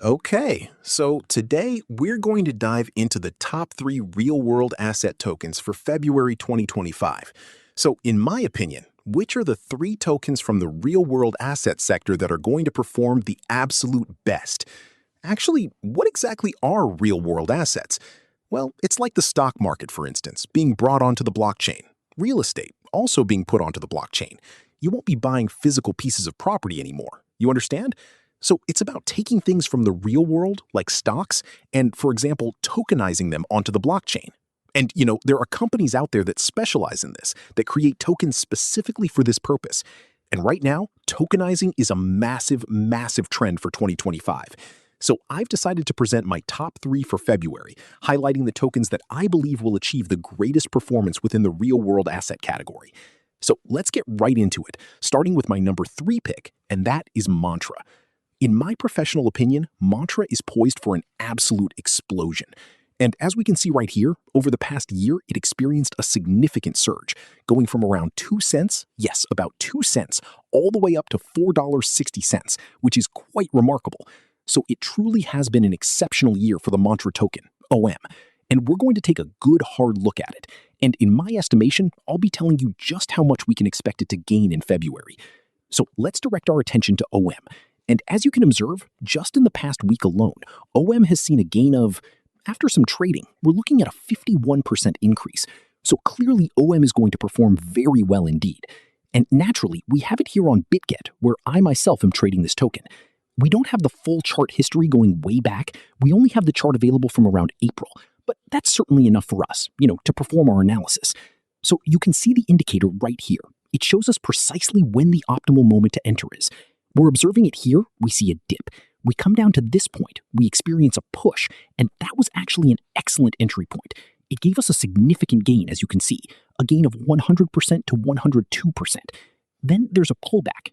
Okay, so today we're going to dive into the top 3 real-world asset tokens for February 2025. So, in my opinion, which are the 3 tokens from the real-world asset sector that are going to perform the absolute best? Actually, what exactly are real-world assets? Well, it's like the stock market, for instance, being brought onto the blockchain. Real estate also being put onto the blockchain. You won't be buying physical pieces of property anymore. You understand? So it's about taking things from the real world, like stocks, and, for example, tokenizing them onto the blockchain. And, there are companies out there that specialize in this, that create tokens specifically for this purpose. And right now, tokenizing is a massive, massive trend for 2025. So I've decided to present my top 3 for February, highlighting the tokens that I believe will achieve the greatest performance within the real-world asset category. So let's get right into it, starting with my number 3 pick, and that is Mantra. In my professional opinion, Mantra is poised for an absolute explosion. And as we can see right here, over the past year, it experienced a significant surge, going from around 2 cents, yes, about 2 cents, all the way up to $4.60, which is quite remarkable. So it truly has been an exceptional year for the Mantra token, OM. And we're going to take a good hard look at it. And in my estimation, I'll be telling you just how much we can expect it to gain in February. So let's direct our attention to OM. And as you can observe, just in the past week alone, OM has seen a gain of, after some trading, we're looking at a 51% increase. So clearly OM is going to perform very well indeed. And naturally, we have it here on BitGet, where I myself am trading this token. We don't have the full chart history going way back. We only have the chart available from around April. But that's certainly enough for us, to perform our analysis. So you can see the indicator right here. It shows us precisely when the optimal moment to enter is. We're observing it here, we see a dip. We come down to this point, we experience a push, and that was actually an excellent entry point. It gave us a significant gain, as you can see, a gain of 100% to 102%. Then there's a pullback,